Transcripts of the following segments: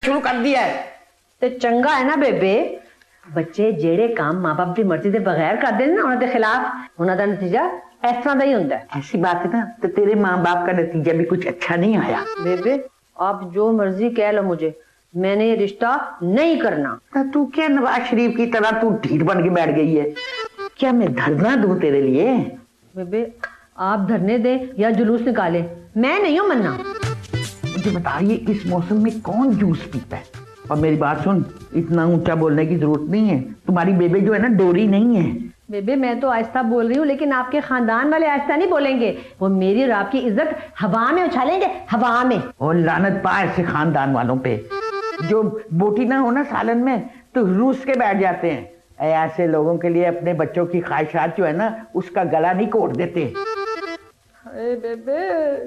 शुरू कर दिया है। ते चंगा है ना बेबे, बच्चे जेड़े काम माँ बाप की मर्जी के बगैर कर देने ना उन्होंने खिलाफ उन्होंने नतीजा इस तरह का ही होता है। ऐसी बात है ना, तो तेरे माँ बाप का नतीजा भी कुछ अच्छा नहीं आया। बेबे आप जो मर्जी कह लो मुझे, मैंने ये रिश्ता नहीं करना। तू क्या नवाज शरीफ की तरह तू ढीठ बन के बैठ गई है? क्या मैं धरना दूं तेरे लिए? बेबे आप धरने दे या जुलूस निकाले, मैं नहीं हूँ मन्ना। मुझे बताइए इस मौसम में कौन जूस पीता है? और मेरी बात सुन, इतना ऊंचा बोलने की जरूरत नहीं है। तुम्हारी बेबे जो है ना डोरी नहीं है। बेबे मैं तो आहिस्ता बोल रही हूँ, लेकिन आपके खानदान वाले आहिस्ता नहीं बोलेंगे। वो मेरी और आपकी इज्जत हवा में उछालेंगे, हवा में। और लानत पा ऐसे खानदान वालों पे, जो बोटी ना हो ना सालन में तो रूस के बैठ जाते हैं। ऐसे लोगों के लिए अपने बच्चों की ख्वाहिशात जो है ना उसका गला नहीं कोट देते। अरे बेबे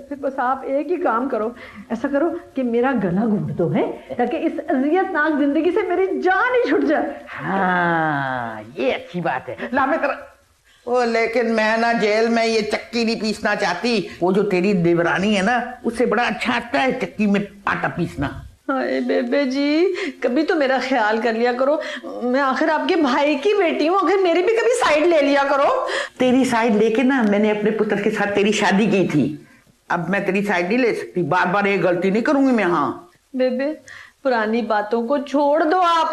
फिर बस आप एक ही काम करो, ऐसा करो कि मेरा गला घुट दो है, ताकि इस अजियतनाक जिंदगी से मेरी जान ही छूट जाए। हाँ ये अच्छी बात है। ला मैं तेरा ओ, लेकिन मैं ना जेल में ये चक्की नहीं पीसना चाहती। वो जो तेरी देवरानी है ना उससे बड़ा अच्छा आता है चक्की में आटा पीसना। हाय बेबे जी कभी तो मेरा ख्याल कर लिया करो, मैं आखिर आपके भाई की बेटी हूँ, आखिर मेरी भी कभी साइड ले लिया करो। तेरी साइड लेके ना मैंने अपने पुत्र के साथ तेरी शादी की थी, अब मैं तेरी साइड नहीं ले सकती। बार बार ये गलती नहीं करूंगी मैं। हाँ बेबे पुरानी बातों को छोड़ दो, आप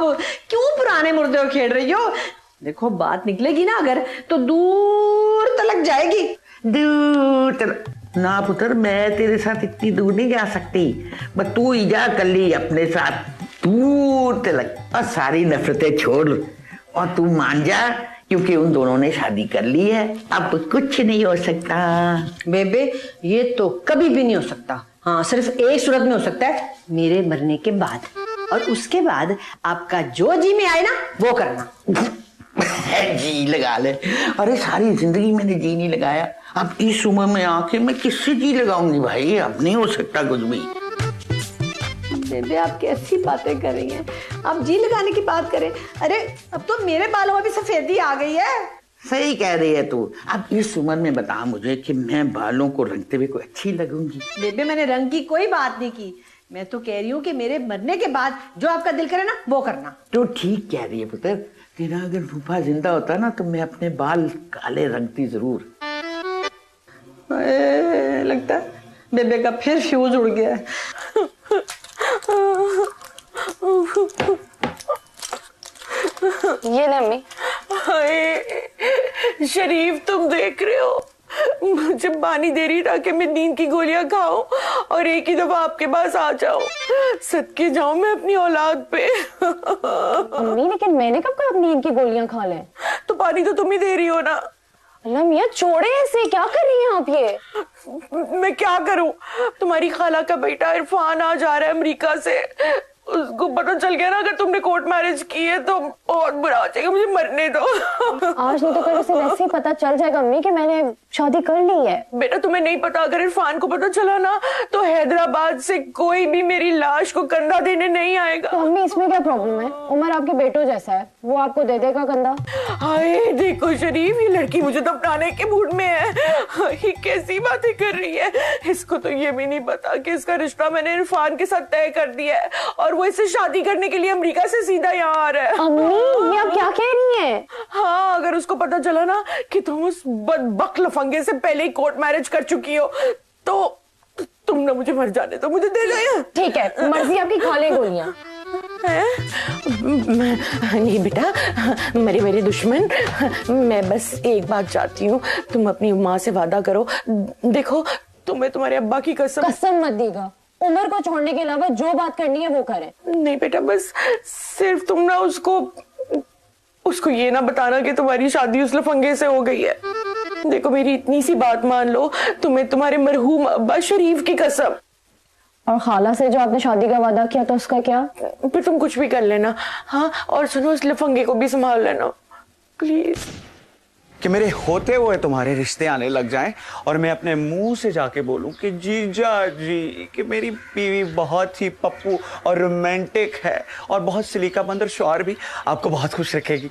क्यों पुराने मुर्दे खेल रही हो? देखो बात निकलेगी ना अगर तो दूर तलक जाएगी। दूर तलक ना पुत्र, मैं तेरे साथ इतनी दूर नहीं जा सकती। बस तू ही जा कल्ली अपने साथ दूर तलक, और सारी नफरतें छोड़ और तू मान जा, क्योंकि उन दोनों ने शादी कर ली है। अब कुछ नहीं हो सकता। बेबे ये तो कभी भी नहीं हो सकता। हाँ सिर्फ एक सूरत में हो सकता है, मेरे मरने के बाद, और उसके बाद आपका जो जी में आए ना वो करना। जी लगा ले। अरे सारी जिंदगी मैंने जी नहीं लगाया, अब इस उम्र में आके मैं किससे जी लगाऊंगी भाई? अब नहीं हो सकता कुछ भी। बेबे आप कैसी बातें कर रही हैं? आप जी लगाने की बात करें, अरे अब तो मेरे बालों में भी सफेदी आ गई है। सही कह रही है तू। अब इस उम्र में बता मुझे कि मैं बालों को रंगते हुए कोई अच्छी लगूंगी? बेबे मैंने रंग की कोई बात नहीं की, मैं तो कह रही हूँ कि मेरे मरने के बाद जो आपका दिल करे ना वो करना। तो ठीक कह रही है पुत्र, तेरा अगर फूफा जिंदा होता ना तो मैं अपने बाल काले रंगती जरूर। लगता है बेबे का फिर फ्यूज उड़ गया है। ये अम्मी। शरीफ तुम देख रहे हो, मुझे पानी दे रही ताकि मैं नींद की गोलियां खाऊं और एक ही दफा आपके पास आ जाऊं, सदके जाऊं मैं अपनी औलाद पे। अम्मी लेकिन मैंने कब कहा नींद की गोलियां खा लें? तो पानी तो तुम ही दे रही हो ना। अल्लाह मियां छोड़े ऐसे, क्या कर रही हैं आप ये? मैं क्या करूं, तुम्हारी खाला का बेटा इरफान आ जा रहा है अमेरिका से, उसको पता चल गया ना अगर तुमने कोर्ट मैरिज की है तो बहुत बुरा हो जाएगा, मुझे मरने दो। आज नहीं तो कल उसे वैसे ही पता चल जाएगा अम्मी कि मैंने शादी कर ली है। बेटा तुम्हें नहीं पता, अगर इरफान को पता चला ना तो हैदराबाद से कोई भी मेरी लाश को कंधा देने नहीं आएगा। तो अम्मी इसमें क्या प्रॉब्लम है? उमर आपके बेटों जैसा है, वो आपको दे देगा कंधा। हाय देखो शरीफ, ये लड़की मुझे दफनाने के मूड में है। ये कैसी बातें कर रही है, इसको तो ये भी नहीं पता कि इसका रिश्ता मैंने इरफान के साथ तय कर दिया है और वो इससे शादी करने के लिए अमेरिका से सीधा यहाँ आ रहा है। अम्मी ये आप क्या कह रही हैं? हाँ अगर उसको पता चला ना कि तुम उस बदबक लफंगे से पहले ही कोर्ट मैरिज कर चुकी हो तो तुम ना मुझे मर जाने दो, मुझे दे दो। ठीक है मर्जी आपकी, खा ले गोलियां। नहीं बेटा, मेरे दुश्मन, मैं बस एक बात चाहती हूँ, तुम अपनी माँ से वादा करो, देखो तुम्हें तुम्हारे अब्बा की कसम मत देगा, उमर को छोड़ने के अलावा जो बात करनी है वो करे। नहीं बेटा बस सिर्फ तुम ना उसको ये ना बताना कि तुम्हारी शादी उस लफंगे से हो गई है। देखो मेरी इतनी सी बात मान लो, तुम्हें तुम्हारे मरहूम अब्बा शरीफ की कसम। और खाला से जो आपने शादी का वादा किया तो उसका क्या? फिर तुम कुछ भी कर लेना। हाँ और सुनो, उस लफंगे को भी संभाल लेना प्लीज। कि मेरे होते हुए तुम्हारे रिश्ते आने लग जाएं और मैं अपने मुंह से जाके बोलूं कि जीजा जी कि मेरी बीवी बहुत ही पप्पू और रोमांटिक है और बहुत सलीका बंद और शौहर भी आपको बहुत खुश रखेगी।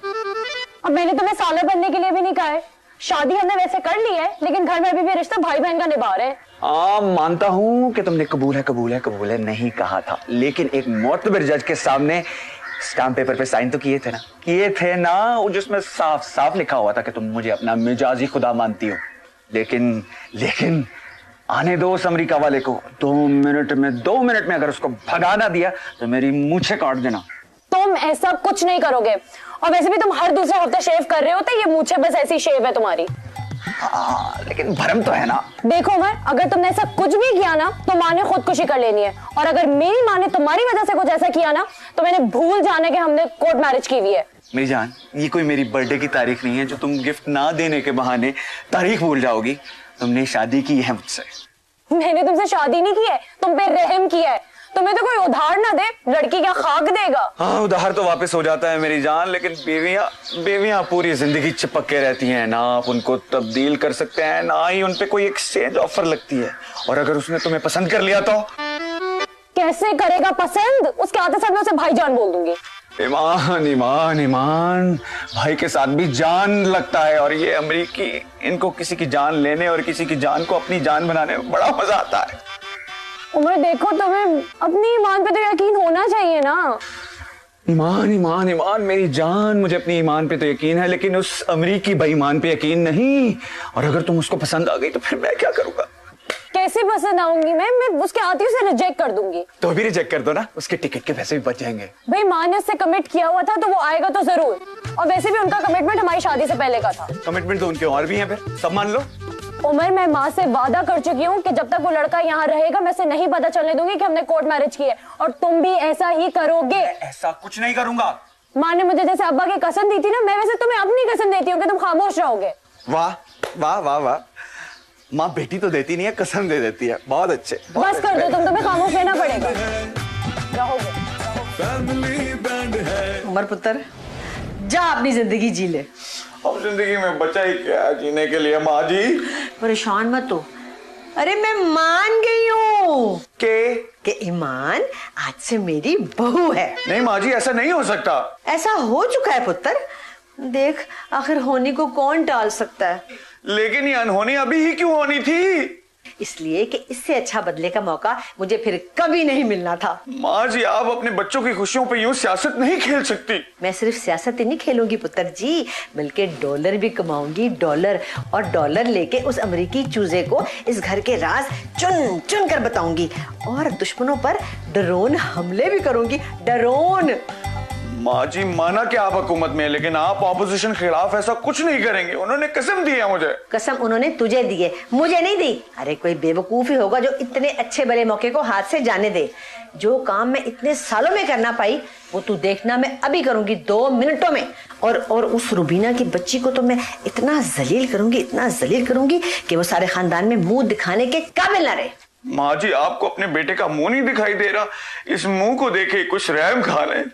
अब मैंने तुम्हें साला बनने के लिए भी नहीं कहा है, शादी हमने वैसे कर ली है लेकिन घर में अभी भी रिश्ता भाई बहन का निभा रहे हैं। मानता हूं कि तुमने कबूल है नहीं कहा था, लेकिन एक मोतबर जज के सामने स्टाम्प पेपर पे साइन तो किए थे ना, जिसमें साफ साफ लिखा हुआ था कि तुम मुझे अपना मिजाजी खुदा मानती हो। लेकिन आने दो उस अमेरिका वाले को, 2 मिनट में अगर उसको भगा ना दिया तो मेरी मूछें काट देना। तुम ऐसा कुछ नहीं करोगे, और वैसे भी तुम हर दूसरे हफ्ते शेव कर रहे होते, ये मूछे बस ऐसी शेव है तुम्हारी। लेकिन भरम तो है ना। देखो उमर, अगर तुमने ऐसा कुछ भी किया ना तो माँ ने खुदकुशी कर लेनी है, और अगर मेरी माँ ने तुम्हारी वजह से कुछ ऐसा किया ना तो मैंने भूल जाने के हमने कोर्ट मैरिज की हुई है। मेरी जान, ये कोई मेरी बर्थडे की तारीख नहीं है जो तुम गिफ्ट ना देने के बहाने तारीख भूल जाओगी। तुमने शादी की है मुझसे। मैंने तुमसे शादी नहीं की है, तुम पे रहम किया है। तुम्हें तो कोई उधार ना दे, लड़की क्या खाक देगा। हाँ, उधार तो वापस हो जाता है मेरी जान, लेकिन बेवियां पूरी जिंदगी चिपक के रहती हैं ना। आप उनको तब्दील कर सकते हैं, ना ही उनपे कोई एक्सचेंज ऑफर लगती है। और अगर उसने तुम्हें पसंद कर लिया तो कैसे करेगा पसंद? उसके आते साथ मैं उसे भाईजान बोल दूंगी। ईमान भाई के साथ भी जान लगता है, और ये अमरीकी, इनको किसी की जान लेने और किसी की जान को अपनी जान बनाने में बड़ा मजा आता है। उमर देखो, तुम्हें अपनी ईमान पे तो यकीन होना चाहिए ना। ईमान मेरी जान, मुझे अपनी ईमान पे तो यकीन है, लेकिन उस अमरीकी बेईमान पे यकीन नहीं। और अगर तुम उसको पसंद आ गई तो फिर मैं क्या करूंगा? कैसे पसंद आऊंगी मैं उसके आती उसे रिजेक्ट कर दूंगी। तो भी रिजेक्ट कर दो ना, उसके टिकट के पैसे भी बच जाएंगे। भाई माँ ने उससे कमिट किया हुआ था तो वो आएगा तो जरूर, और वैसे भी उनका कमिटमेंट हमारी शादी से पहले का था। कमिटमेंट तो उनके और भी हैं, फिर सब मान लो। उमर, मैं माँ से वादा कर चुकी हूँ कि जब तक वो लड़का यहाँ रहेगा मैं उसे नहीं पता चलने दूंगी कि हमने कोर्ट मैरिज की है, और तुम भी ऐसा ही करोगे। ऐसा कुछ नहीं करूंगा। माँ ने मुझे जैसे अब्बा की कसम दी थी ना, मैं वैसे तुम्हें अपनी कसम देती हूँ कि तुम खामोश रहोगे। वाह वाह वाह वाह, माँ बेटी तो देती नहीं है, कसम दे देती है। बहुत अच्छे। बस कर दो, तुम्हें खामोश रहना पड़ेगा। रहोगे। उमर पुत्र, जा अपनी जिंदगी जी ले। अब जिंदगी में बचा ही क्या जीने के लिए माँ जी? परेशान मत हो। अरे मैं मान गई हूँ कि ईमान आज से मेरी बहू है। नहीं माँ जी, ऐसा नहीं हो सकता। ऐसा हो चुका है पुत्र, देख आखिर होने को कौन टाल सकता है। लेकिन ये अनहोनी अभी ही क्यों होनी थी? इसलिए कि इससे अच्छा बदले का मौका मुझे फिर कभी नहीं मिलना था। माँ जी, आप अपने बच्चों की खुशियों पे यूं सियासत नहीं खेल सकती। मैं सिर्फ सियासत ही नहीं खेलूंगी पुत्र जी, बल्कि डॉलर भी कमाऊंगी, डॉलर। और डॉलर लेके उस अमेरिकी चूजे को इस घर के राज चुन चुन कर बताऊंगी, और दुश्मनों पर ड्रोन हमले भी करूंगी। ड्रोन। माँ जी, माना कि आप हुकूमत में है, लेकिन आप ऑपोजिशन के खिलाफ ऐसा कुछ नहीं करेंगे। उन्होंने कसम दी है मुझे। कसम उन्होंने तुझे दी है, मुझे नहीं दी। अरे कोई बेवकूफ ही होगा जो इतने अच्छे भले मौके को हाथ से जाने दे। जो काम मैं इतने सालों में करना पाई वो तू देखना मैं अभी करूंगी 2 मिनटों में। और उस रुबीना की बच्ची को तो मैं इतना जलील करूंगी कि वो सारे खानदान में मुंह दिखाने के काबिल ना रहे। माँ जी, आपको अपने बेटे का मुंह नहीं दिखाई दे रहा? इस मुंह को देखे कुछ रहम खा लें।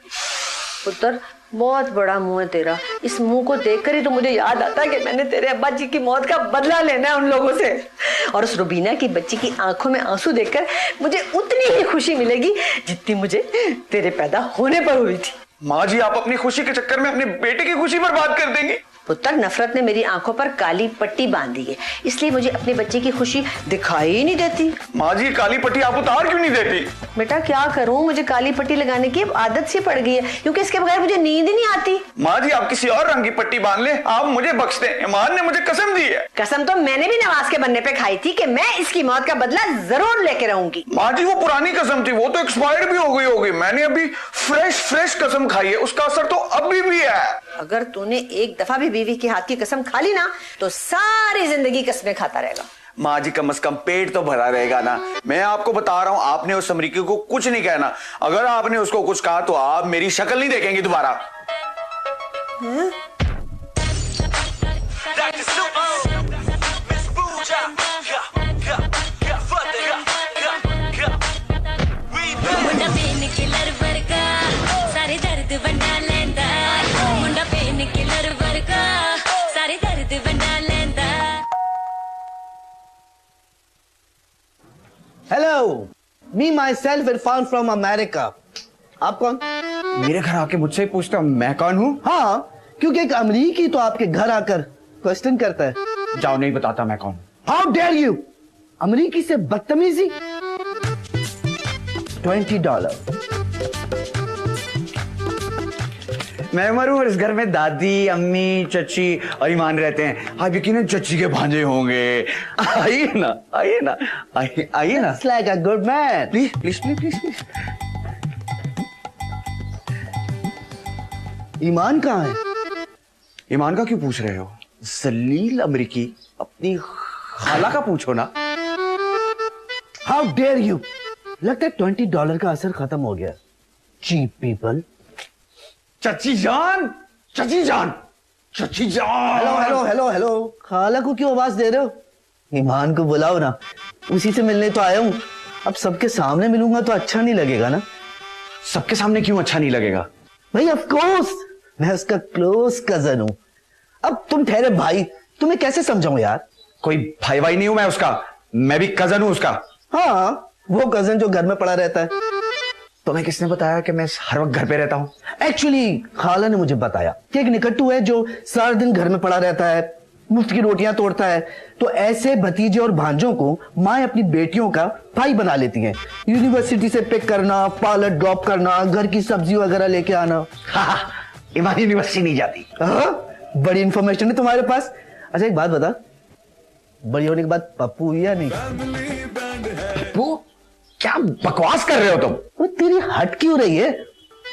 पुत्र, बहुत बड़ा मुंह है तेरा। इस मुंह को देखकर ही तो मुझे याद आता है कि मैंने तेरे अब्बा जी की मौत का बदला लेना है उन लोगों से। और उस रुबीना की बच्ची की आंखों में आंसू देखकर मुझे उतनी ही खुशी मिलेगी जितनी मुझे तेरे पैदा होने पर हुई थी। माँ जी, आप अपनी खुशी के चक्कर में अपने बेटे की खुशी बर्बाद कर देंगी। पुत्र, नफरत ने मेरी आंखों पर काली पट्टी बांधी है, इसलिए मुझे अपने बच्चे की खुशी दिखाई ही नहीं देती। माँ जी, काली पट्टी आप उतार क्यों नहीं देती? बेटा क्या करूं, मुझे काली पट्टी लगाने की आदत सी पड़ गई है, क्योंकि इसके बगैर मुझे नींद ही नहीं आती। माँ जी, आप किसी और रंग की पट्टी बांध ले, आप मुझे बख्श दें। ईमान ने मुझे कसम दी है। कसम तो मैंने भी नवाज के बनने पे खाई थी कि मैं इसकी मौत का बदला जरूर लेके रहूंगी। माँ जी, वो पुरानी कसम थी, वो तो एक्सपायर्ड भी हो गई होगी। मैंने अभी फ्रेश कसम खाई है, उसका असर तो अभी भी है। अगर तूने एक दफा भी बीवी के हाथ की कसम खा ली ना तो सारी जिंदगी कसमें खाता रहेगा। माँ जी, कम से कम पेट तो भरा रहेगा ना। मैं आपको बता रहा हूँ, आपने उस अमरीकी को कुछ नहीं कहना। अगर आपने उसको कुछ कहा तो आप मेरी शक्ल नहीं देखेंगे दोबारा। Hello, me my self Irfan from America. आप कौन? मेरे घर आके मुझसे ही पूछते हो मैं कौन हूँ? हाँ, क्योंकि एक अमरीकी तो आपके घर आकर क्वेश्चन करता है। जाओ, नहीं बताता मैं कौन। How dare you! अमरीकी से बदतमीजी। $20। मैं मरूं और इस घर में दादी, अम्मी, चची और ईमान रहते हैं। आप यकीनन चची के भांजे होंगे। आइए ना, आइए ना, आइए ना। It's like a good man. Please please please please please. ईमान कहाँ है? ईमान का क्यों पूछ रहे हो? जलील अमरीकी, अपनी खाला का पूछो ना। How dare you? लगता है $20 का असर खत्म हो गया। Cheap people. चची जान, चची जान, चची जान। हेलो हेलो हेलो हेलो, खाला को क्यों आवाज दे रहे हो? ईमान को बुलाओ ना, उसी से मिलने तो आया हूँ। अब सबके सामने मिलूंगा तो अच्छा नहीं लगेगा ना। सबके सामने क्यों अच्छा नहीं लगेगा? भाई ऑफ कोर्स, मैं उसका क्लोज कजन हूँ। अब तुम ठहरे भाई, तुम्हें कैसे समझाऊं यार? कोई भाई भाई नहीं हूं मैं उसका, मैं भी कजन हूं उसका। हाँ, वो कजन जो घर में पड़ा रहता है। तुम्हें किसने बताया कि मैं हर वक्त घर पे रहता हूँ? एक्चुअली खाला ने मुझे बताया कि एक निकट्टू है जो सारा दिन घर में पड़ा रहता है, मुफ्त की रोटियां तोड़ता है। तो ऐसे भतीजे और भांजों को माँ अपनी बेटियों का भाई बना लेती हैं। यूनिवर्सिटी से पिक करना, पार्लर ड्रॉप करना, घर की सब्जी वगैरह लेके आना। ईमान यूनिवर्सिटी नहीं जाती। हाँ, बड़ी इंफॉर्मेशन है तुम्हारे पास। अच्छा एक बात बता, बड़ी होने के बाद पप्पू हुई या नहीं? पप्पू? क्या बकवास कर रहे हो तुम? वो तेरी हट क्यों रही है?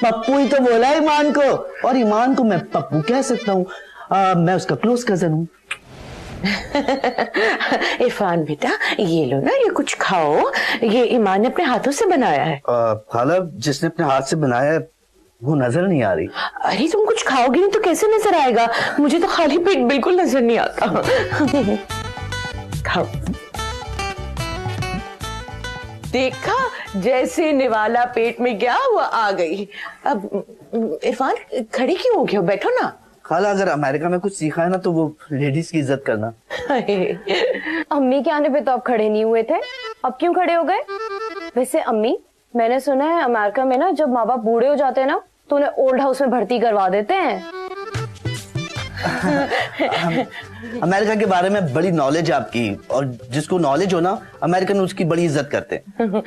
पप्पू ही तो बोला है ईमान को, और ईमान को मैं पप्पू कह सकता हूँ। मैं उसका क्लोज कजन हूँ। इरफान बेटा, ये लो ना, ये कुछ खाओ। ये ईमान ने अपने हाथों से बनाया है। खाला, जिसने अपने हाथ से बनाया है वो नजर नहीं आ रही। अरे तुम कुछ खाओगी नहीं तो कैसे नजर आएगा? मुझे तो खाली पेट बिल्कुल नजर नहीं आता। खाओ। देखा, जैसे निवाला पेट में गया वो आ गई। अब इरफान खड़ी क्यों हो गए हो? बैठो ना। खाला, अगर अमेरिका में कुछ सीखा है ना तो वो लेडीज की इज्जत करना। अम्मी के आने पे तो आप खड़े नहीं हुए थे, अब क्यों खड़े हो गए? वैसे अम्मी, मैंने सुना है अमेरिका में ना जब माँ बाप बूढ़े हो जाते हैं ना तो उन्हें ओल्ड हाउस में भर्ती करवा देते हैं। अमेरिका के बारे में बड़ी नॉलेज है आपकी, और जिसको नॉलेज हो ना, अमेरिकन उसकी बड़ी इज्जत करते हैं।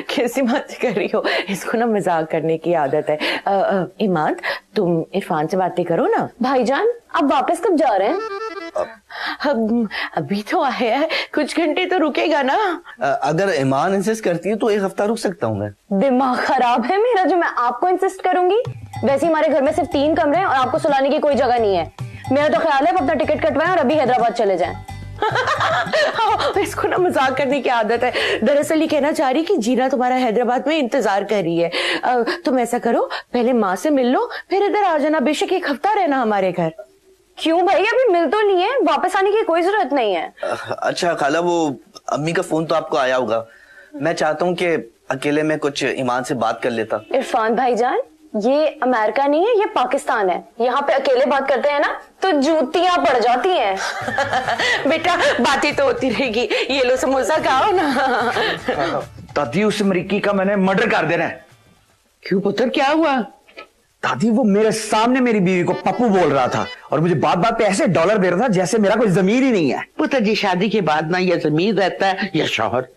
कैसी बातें कर रही हो? इसको ना मजाक करने की आदत है। ईमान, तुम इरफान से बातें करो ना। भाईजान, आप वापस कब जा रहे हैं? अभी तो आया है, कुछ घंटे तो रुकेगा ना। अगर ईमान इंसिस्ट करती है तो एक हफ्ता रुक सकता हूँ मैं। दिमाग खराब है मेरा जो मैं आपको इंसिस्ट करूंगी? वैसे हमारे घर में सिर्फ 3 कमरे हैं और आपको सुलाने की कोई जगह नहीं है। मेरा तो ख्याल है आप अपना टिकट कटवाएं और अभी हैदराबाद चले जाएं। इसको ना मजाक करने की आदत है। दरअसल ये कहना चाह रही कि जीना तुम्हारा हैदराबाद में इंतजार कर रही है। तुम ऐसा करो, पहले माँ से मिल लो, फिर इधर आ जाना। बेशक 1 हफ्ता रहना हमारे घर। क्यों भाई, अभी मिल तो लिए, वापस आने की कोई जरूरत नहीं है। अच्छा खाला, वो अम्मी का फोन तो आपको आया होगा। मैं चाहता हूँ कि अकेले में कुछ ईमान से बात कर लेता। इरफान भाईजान, ये अमेरिका नहीं है, ये पाकिस्तान है। यहाँ पे अकेले बात करते हैं ना तो जूतियां पड़ जाती हैं। बेटा, बातें तो होती रहेगी। ये लो समोसा खाओ ना। दादी, उस अमरीकी का मैंने मर्डर कर देना है। क्यों पुत्र, क्या हुआ? दादी, वो मेरे सामने मेरी बीवी को पप्पू बोल रहा था और मुझे बात बात पे ऐसे डॉलर दे रहा था जैसे मेरा कोई जमीर ही नहीं है। पुत्र जी, शादी के बाद ना या जमीर रहता है या शौहर।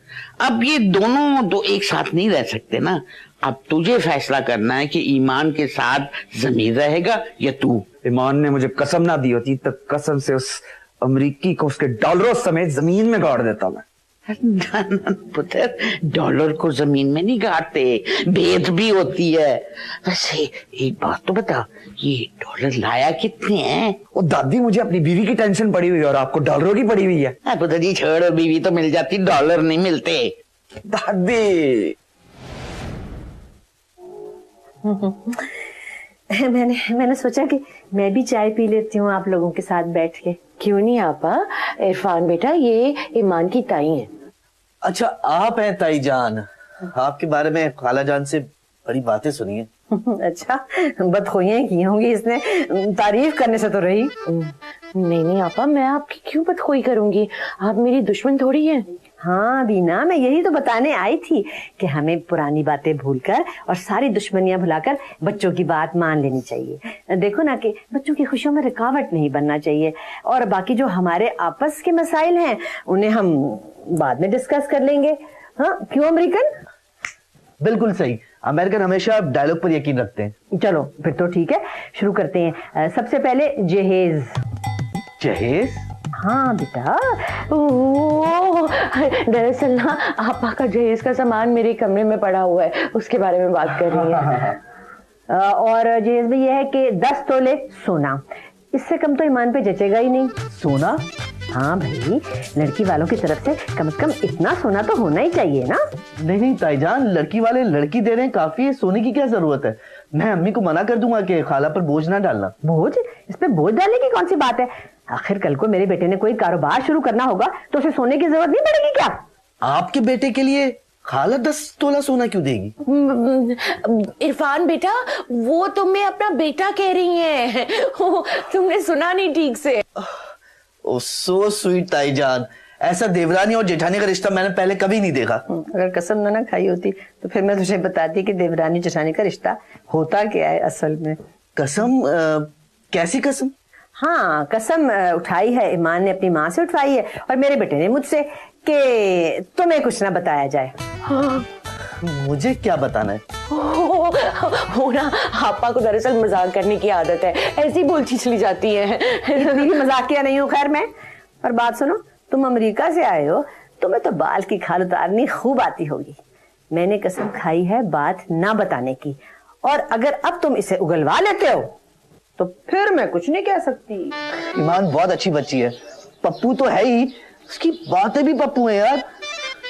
अब ये दोनों तो एक साथ नहीं रह सकते ना। अब तुझे फैसला करना है कि ईमान के साथ जमीर रहेगा या तू। ईमान ने मुझे कसम ना दी होती तो कसम से उस अमरीकी को उसके डॉलरों समेत जमीन में गाड़ देता मैं। ना ना पुत्र, डॉलर को जमीन में नहीं गाड़ते, भेद भी होती है। वैसे एक बात तो बता, ये डॉलर लाया कितने हैं? वो दादी, मुझे अपनी बीवी की टेंशन पड़ी हुई है और आपको डॉलरों की पड़ी हुई है। पुत्र जी, छोड़ो, बीवी तो मिल जाती, डॉलर नहीं मिलते। दादी, मैंने सोचा कि मैं भी चाय पी लेती हूँ आप लोगों के साथ बैठ के। क्यों नहीं आपा? इरफान बेटा, ये ईमान की ताई है। अच्छा, आप हैं ताई जान। आपके बारे में खाला जान से बड़ी बातें सुनी है। अच्छा, बदखोइयां की होंगी इसने, तारीफ करने से तो रही। नहीं नहीं आपा, मैं आपकी क्यों बदखोई करूंगी? आप मेरी दुश्मन थोड़ी है। हाँ बीना, मैं यही तो बताने आई थी कि हमें पुरानी बातें भूलकर और सारी दुश्मनियां भुलाकर बच्चों की बात मान लेनी चाहिए। देखो ना कि बच्चों की खुशियों में रुकावट नहीं बनना चाहिए, और बाकी जो हमारे आपस के मसाइल हैं उन्हें हम बाद में डिस्कस कर लेंगे। हाँ क्यों अमेरिकन? बिल्कुल सही, अमेरिकन हमेशा डायलॉग पर यकीन रखते हैं। चलो फिर तो ठीक है, शुरू करते हैं। सबसे पहले जहेज। जहेज? हाँ बेटा, दरअसल ना आपा का जहेज का सामान मेरे कमरे में पड़ा हुआ है, उसके बारे में बात कर रही है। और जहेज में यह है कि 10 तोले सोना, इससे कम तो ईमान पे जचेगा ही नहीं। सोना? हाँ भाई, लड़की वालों की तरफ से कम इतना सोना तो होना ही चाहिए ना। नहीं नहीं ताईजान, लड़की वाले लड़की दे रहे हैं, काफी है, सोने की क्या जरूरत है। मैं अम्मी को मना कर दूंगा कि खाला पर बोझ ना डालना। बोझ? इस पे बोझ डालने की कौन सी बात है? आखिर कल को मेरे बेटे ने कोई कारोबार शुरू करना होगा तो उसे सोने की जरूरत नहीं पड़ेगी क्या? आपके बेटे के लिए खाला 10 तोला सोना क्यों देगी? इरफान बेटा, वो तुम्हें अपना बेटा कह रही हैं। तुमने सुना नहीं ठीक से। ओ सो स्वीट ताईजान, ऐसा देवरानी और जेठानी का रिश्ता मैंने पहले कभी नहीं देखा। अगर कसम ना खाई होती तो फिर मैं तुझे बताती कि देवरानी जेठानी का रिश्ता होता क्या है असल में। कसम? कैसी कसम? हाँ कसम उठाई है, ईमान ने अपनी माँ से उठवाई है और मेरे बेटे ने मुझसे कि तुम्हें कुछ ना बताया जाए। हाँ। मुझे क्या बताना है? हो ना, आपा को दरअसल मजाक करने की आदत है, ऐसी बोलती चली जाती है। मजाकिया नहीं हूँ खैर मैं। और बात सुनो, तुम अमेरिका से आए हो, तुम्हें तो बाल की खाल उतारनी खूब आती होगी। मैंने कसम खाई है बात ना बताने की, और अगर अब तुम इसे उगलवा लेते हो तो फिर मैं कुछ नहीं कह सकती। ईमान बहुत अच्छी बच्ची है, पप्पू तो है ही, उसकी बातें भी पप्पू है यार।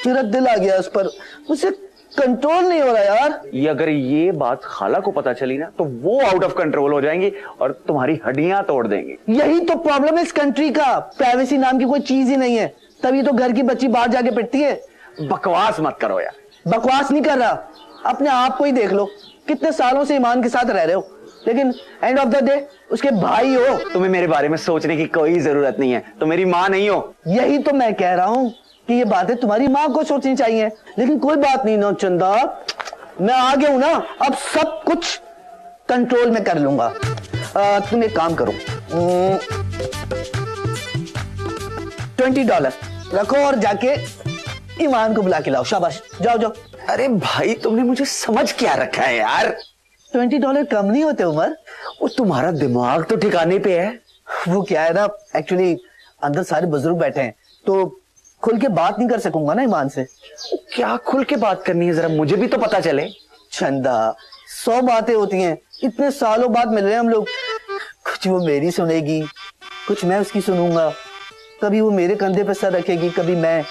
मेरा दिल आ गया उस पर, मुझसे कंट्रोल नहीं हो रहा यार। ये अगर ये बात खाला को पता चली ना तो वो आउट ऑफ कंट्रोल हो जाएंगी और तुम्हारी हड्डियां तोड़ देंगी। यही तो प्रॉब्लम है इस कंट्री का, प्राइवेसी नाम की कोई चीज ही नहीं है, तभी तो घर की बच्ची बाहर जाके पिटती है। बकवास मत करो यार। बकवास नहीं कर रहा, अपने आप को ही देख लो, कितने सालों से ईमान के साथ रह रहे हो, लेकिन एंड ऑफ द डे उसके भाई हो। तुम्हें मेरे बारे में सोचने की कोई जरूरत नहीं है, तुम मेरी माँ नहीं हो। यही तो मैं कह रहा हूँ कि ये बातें तुम्हारी माँ को सोचनी चाहिए, लेकिन कोई बात नहीं नौचंदा, मैं आ गया हूं ना, अब सब कुछ कंट्रोल में कर लूंगा। तुम एक काम करो, $20 रखो और जाके ईमान को बुला के लाओ। शाबाश, जाओ जाओ। अरे भाई, तुमने मुझे समझ क्या रखा है यार। $20 कम नहीं होते उमर। वो तुम्हारा दिमाग तो ठिकाने पे है। वो क्या है ना, एक्चुअली अंदर सारे बुजुर्ग बैठे हैं तो खुल के बात नहीं कर सकूंगा ना ईमान से। क्या खुल के बात करनी है, जरा मुझे भी तो पता चले। चंदा, 100 बातें होती हैं, इतने सालों बाद मिल रहे हैं हम लोग। कुछ वो मेरी सुनेगी, कुछ मैं उसकी सुनूंगा, कभी वो मेरे कंधे पे सर रखेगी, कभी मैं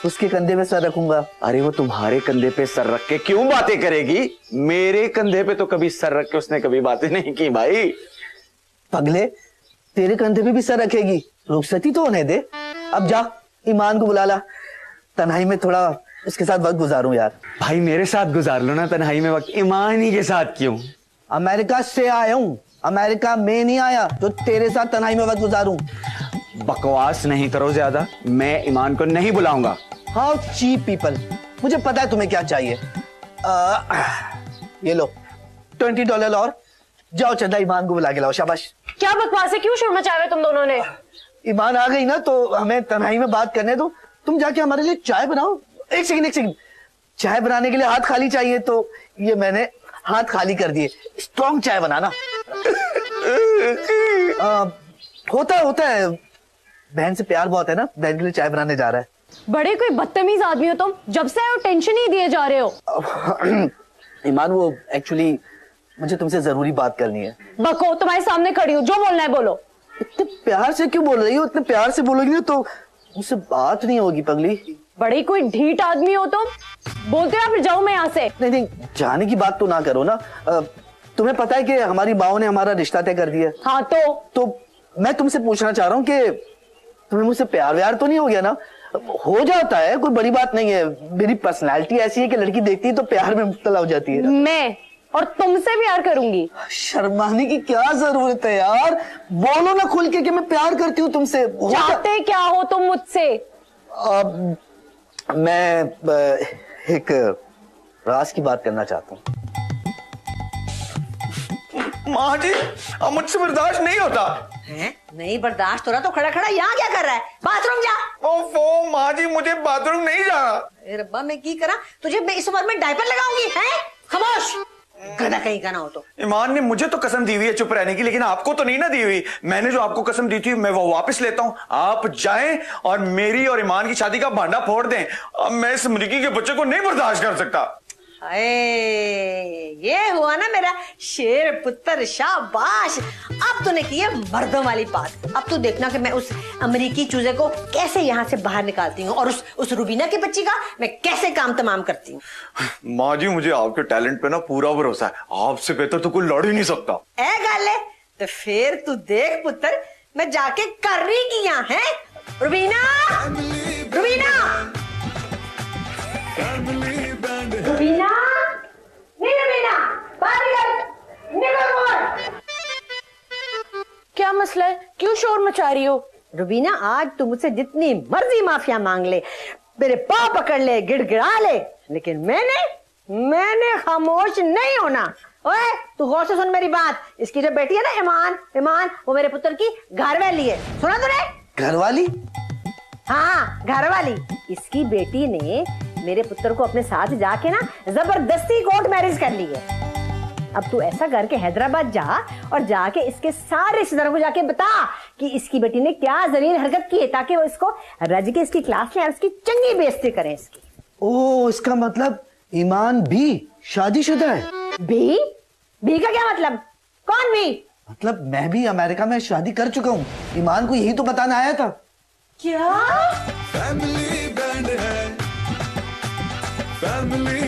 उसके कंधे पे सर रखूंगा। अरे वो तुम्हारे कंधे पे सर रख के क्यों बातें करेगी? मेरे कंधे पे तो कभी सर रख के उसने कभी बातें नहीं की भाई। पगले, तेरे कंधे पे भी सर रखेगी, रुखसती तो होने दे। अब जा, ईमान को बुला ला, तन्हाई में थोड़ा उसके साथ वक्त गुजारूं यार। भाई मेरे साथ गुजार लो ना तन्हाई में वक्त। ईमान ही के साथ क्यों? अमेरिका से आया हूँ, अमेरिका में नहीं आया जो तेरे साथ तन्हाई में वक्त गुजारूं। बकवास नहीं करो ज्यादा, मैं ईमान को नहीं बुलाऊंगा। हाउ चीप पीपल, मुझे पता है तुम्हें क्या चाहिए। ये लो $20 और जाओ चंदा, ईमान को बुला के लाओ। शाबाश। क्या बकवास है, क्यों शोर मचाया हुआ तुम दोनों ने? ईमान आ गई ना तो हमें तन्हाई में बात करने दो। तुम जाके हमारे लिए चाय बनाओ। एक सेकंड, चाय बनाने के लिए हाथ खाली चाहिए, तो ये मैंने हाथ खाली कर दिए। स्ट्रॉन्ग चाय बनाना। होता है, बहन से प्यार बहुत है ना, बहन के लिए चाय बनाने जा रहा है। बड़े कोई बदतमीज आदमी हो तुम, जब से आए हो टेंशन ही दिए जा रहे हो। ईमान, वो एक्चुअली मुझे तुमसे जरूरी बात करनी है। बको, तुम्हारे सामने खड़ी हूँ, जो बोलना है बोलो। इतने प्यार से क्यों बोल रही हो? इतने प्यार से बोलोगी ना तो मुझसे बात नहीं होगी पगली। बड़ी कोई ढीठ आदमी हो तुम, बोलते हो फिर जाओ मैं यहाँ से। नहीं, जाने की बात तो ना करो ना। तुम्हें पता है कि हमारी माओ ने हमारा रिश्ता तय कर दिया। हाँ तो मैं तुमसे पूछना चाह रहा हूँ कि तुम्हें मुझसे प्यार व्यार तो नहीं हो गया ना? हो जाता है, कोई बड़ी बात नहीं है। मेरी पर्सनैलिटी ऐसी है कि लड़की देखती है तो प्यार में मुब्तला हो जाती है। मैं और तुमसे प्यार करूंगी। शर्माने की क्या जरूरत है यार, बोलो ना खुल के कि मैं प्यार करती हूँ तुमसे। चाहते क्या हो तुम मुझसे? मैं एक राज की बात करना चाहता हूँ। माँ जी, अब मुझसे बर्दाश्त नहीं होता। हैं? नहीं बर्दाश्त हो रहा तो खड़ा खड़ा यहाँ क्या कर रहा है? बाथरूम जा। ओफो माँ जी, मुझे बाथरूम नहीं जाना। अरे रब्बा मैं की करा? तुझे मैं इस उम्र में डायपर लगाऊंगी? हैं? खामोश, गधा कहीं का ना हो तो। ईमान ने मुझे तो कसम दी हुई है चुप रहने की, लेकिन आपको तो नहीं ना दी हुई। मैंने जो आपको कसम दी थी मैं वो वापस लेता हूँ। आप जाएं और मेरी और ईमान की शादी का भांडा फोड़ दें। अब मैं इस अमरीकी के बच्चे को नहीं बर्दाश्त कर सकता। हाय, ये हुआ ना मेरा शेर पुत्र, शाबाश। अब तूने की है मर्दों वाली बात। अब तू देखना कि मैं उस अमरीकी चूजे को कैसे यहाँ से बाहर निकालती हूँ और उस रुबीना की बच्ची का मैं कैसे काम तमाम करती हूँ। माँ जी, मुझे आपके टैलेंट पे ना पूरा भरोसा है। आपसे बेहतर तो कोई लड़ ही नहीं सकता। ए गाले, तो फिर तू देख पुत्र, मैं जाके कर रही किया है। रुबीना, रुबीना, रुबीना, नहीं रुबीना, बाहर निकल, निकल बाहर। क्या मसला है? क्यों शोर मचा रही हो? रुबीना, आज तू मुझसे जितनी मर्जी माफिया मांग ले, मेरे पाँव पकड़ ले, गिड़गिड़ा ले, लेकिन मैंने खामोश नहीं होना। ओए, तू गौर से सुन मेरी बात। इसकी जो बेटी है ना ईमान, वो मेरे पुत्र की घरवाली है। सुना तूने? घरवाली? हाँ, घरवाली। इसकी बेटी ने मेरे पुत्र को अपने साथ जाके ना जबरदस्ती कोर्ट मैरिज कर ली है। अब तू ऐसा करके हैदराबाद जा और जाके इसके सारे रिश्तेदारों को जाके बता कि इसकी बेटी ने क्या जलील हरकत की है, ताकि वो इसको रज के इसकी क्लास में और इसकी चंगी बेइज्जती करें इसकी। ओ, इसका मतलब ईमान भी शादीशुदा है? भी का क्या मतलब? कौन भी? मतलब मैं भी अमेरिका में शादी कर चुका हूँ। ईमान को यही तो बताना आया था। क्या? फैमिली बैंड है, फैमिली